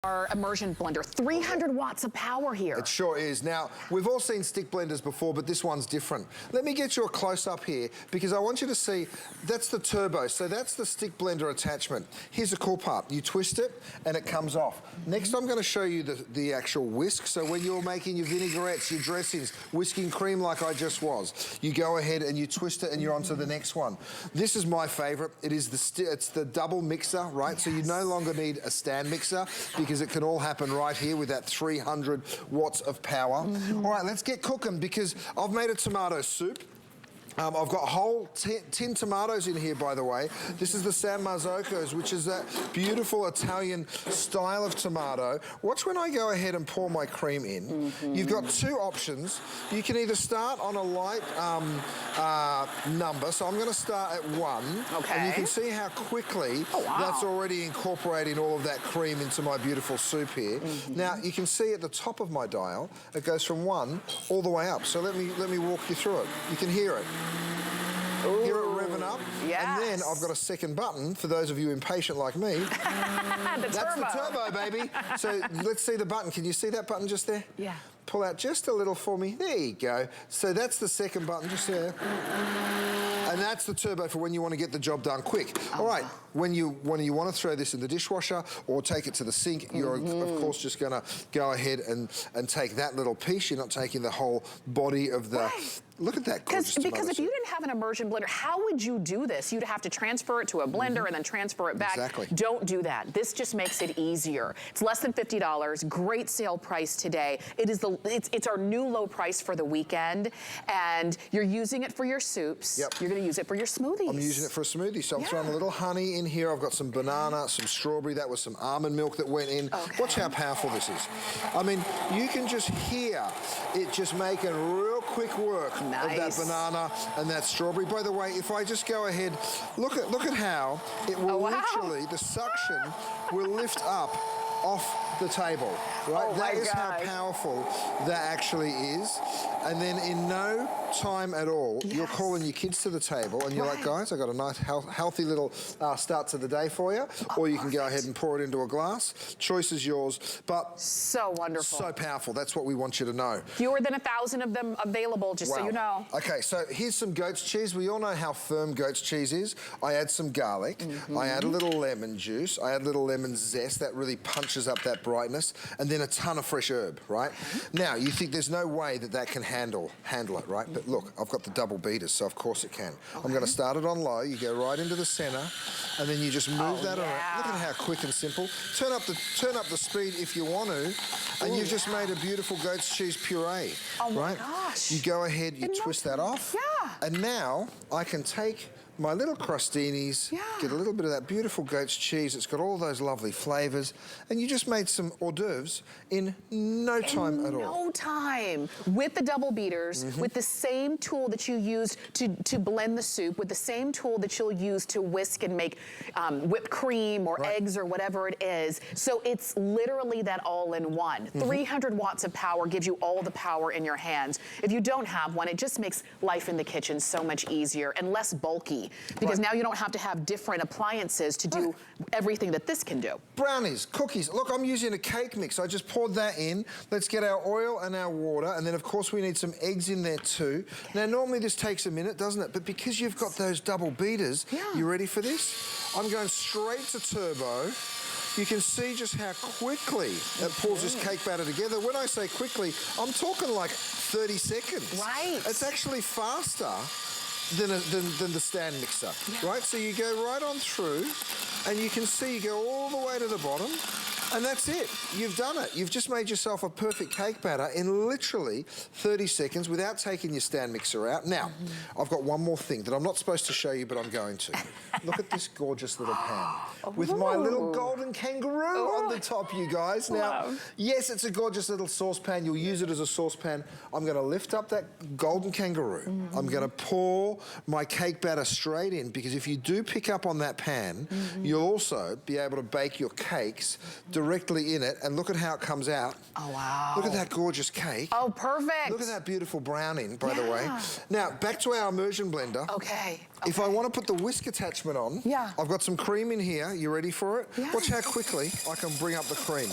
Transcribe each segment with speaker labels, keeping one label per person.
Speaker 1: Our immersion blender, 300 watts of power here.
Speaker 2: It sure is. Now, we've all seen stick blenders before, but this one's different. Let me get you a close-up here, because I want you to see, that's the turbo, so that's the stick blender attachment. Here's the cool part. You twist it, and it comes off. Next, I'm going to show you the actual whisk. So when you're making your vinaigrettes, your dressings, whisking cream like I just was, you go ahead and you twist it, and you're on to the next one. This is my favorite. It is it's the double mixer, right? Yes. So you no longer need a stand mixer, because it can all happen right here with that 300 watts of power. All right, let's get cooking, because I've made a tomato soup. I've got whole 10 tomatoes in here, by the way. This is the San Marzoccos, which is that beautiful Italian style of tomato. Watch when I go ahead and pour my cream in. You've got two options. You can either start on a light number, so I'm going to start at 1.
Speaker 1: Okay.
Speaker 2: And you can see how quickly that's already incorporating all of that cream into my beautiful soup here. Now, you can see at the top of my dial, it goes from 1 all the way up. So let me walk you through it. You can hear it.
Speaker 1: Ooh,
Speaker 2: hear it revving up.
Speaker 1: Yes.
Speaker 2: And then I've got a second button for those of you impatient like me. That's the turbo, baby. So let's see the button. Can you see that button just there? Yeah. Pull out just a little for me. There you go. So that's the second button just there. And that's the turbo for when you want to get the job done quick. All right, when you want to throw this in the dishwasher or take it to the sink, you're of course just going to go ahead and take that little piece. You're not taking the whole body of the... Right. Look at that gorgeous tomato
Speaker 1: Because if you didn't have an immersion blender, how would you do this? You'd have to transfer it to a blender and then transfer it back.
Speaker 2: Exactly.
Speaker 1: Don't do that. This just makes it easier. It's less than $50. Great sale price today. It's our new low price for the weekend, and you're using it for your soups. Yep. You're going to use it for your smoothies. I'm
Speaker 2: using it for a smoothie, so I'm throwing a little honey in here. I've got some banana, some strawberry. That was some almond milk that went in. Okay. Watch how powerful this is. I mean, you can just hear it just making real quick work. Nice. Of that banana and that strawberry. By the way, if I just go ahead, look at how it will literally, the suction will lift up off the table, right? That is how powerful that actually is. And then in no time at all, you're calling your kids to the table and you're like, guys, I got a nice healthy little start to the day for you. Or you can go ahead and pour it into a glass. Choice is yours. But
Speaker 1: so wonderful.
Speaker 2: So powerful. That's what we want you to know.
Speaker 1: Fewer than 1,000 of them available, just so you know.
Speaker 2: Okay, so here's some goat's cheese. We all know how firm goat's cheese is. I add some garlic. I add a little lemon juice. I add a little lemon zest. That really punches up that brightness. And then a ton of fresh herb, right? Now, you think there's no way that can handle it, right? But look, I've got the double beaters, so of course it can. I'm going to start it on low. You go right into the center, and then you just move that around. Look at how quick and simple. Turn up the speed if you want to, and you've just made a beautiful goat's cheese puree, right?
Speaker 1: Gosh.
Speaker 2: You go ahead, you twist that off, and now I can take my little crostinis, get a little bit of that beautiful goat's cheese. It's got all those lovely flavors. And you just made some hors d'oeuvres in no time at all.
Speaker 1: No time. With the double beaters, with the same tool that you used to blend the soup, with the same tool that you'll use to whisk and make whipped cream or eggs or whatever it is. So it's literally that all-in-one. 300 watts of power gives you all the power in your hands. If you don't have one, it just makes life in the kitchen so much easier and less bulky. Because now you don't have to have different appliances to do everything that this can do.
Speaker 2: Brownies, cookies. Look, I'm using a cake mix. I just poured that in. Let's get our oil and our water. And then, of course, we need some eggs in there too. Now, normally this takes a minute, doesn't it? But because you've got those double beaters, you ready for this? I'm going straight to turbo. You can see just how quickly it pulls this cake batter together. When I say quickly, I'm talking like 30 seconds. Right. It's actually faster than the stand mixer, right? So you go right on through, and you can see you go all the way to the bottom, and that's it. You've done it. You've just made yourself a perfect cake batter in literally 30 seconds without taking your stand mixer out. Now, I've got one more thing that I'm not supposed to show you, but I'm going to. Look at this gorgeous little pan with my little golden kangaroo on the top, you guys. Now, yes, it's a gorgeous little saucepan. You'll use it as a saucepan. I'm going to lift up that golden kangaroo. I'm going to pour pour my cake batter straight in, because if you do pick up on that pan, you'll also be able to bake your cakes directly in it. And look at how it comes out.
Speaker 1: Oh, wow.
Speaker 2: Look at that gorgeous cake.
Speaker 1: Oh, perfect.
Speaker 2: Look at that beautiful browning, by the way. Now, back to our immersion blender.
Speaker 1: Okay.
Speaker 2: If I want to put the whisk attachment on, I've got some cream in here. You ready for it?
Speaker 1: Yeah.
Speaker 2: Watch how quickly I can bring up the cream.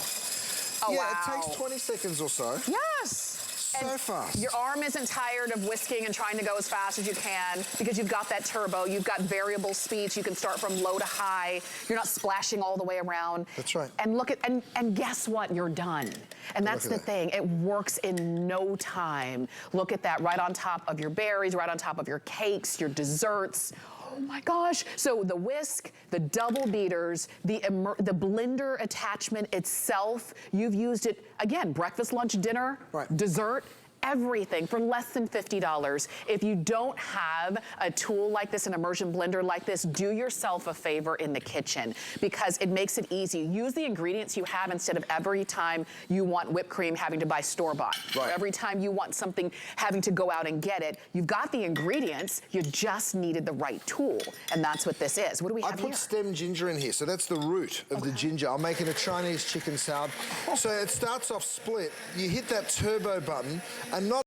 Speaker 1: Oh,
Speaker 2: yeah,
Speaker 1: wow.
Speaker 2: it takes 20 seconds or so.
Speaker 1: Yes.
Speaker 2: So fast.
Speaker 1: Your arm isn't tired of whisking and trying to go as fast as you can because you've got that turbo, you've got variable speeds, you can start from low to high, you're not splashing all the way around.
Speaker 2: That's right.
Speaker 1: And look at, and guess what, you're done. And that's the thing, it works in no time. Look at that, right on top of your berries, right on top of your cakes, your desserts. Oh my gosh. So the whisk, the double beaters, the blender attachment itself, you've used it, again, breakfast, lunch, dinner, dessert, everything for less than $50. If you don't have a tool like this, an immersion blender like this, do yourself a favor in the kitchen because it makes it easy. Use the ingredients you have instead of every time you want whipped cream having to buy store-bought. Or every time you want something having to go out and get it. You've got the ingredients, you just needed the right tool. And that's what this is. What do we have here?
Speaker 2: I put stem ginger in here, so that's the root of the ginger. I'm making a Chinese chicken salad. So it starts off split. You hit that turbo button, and not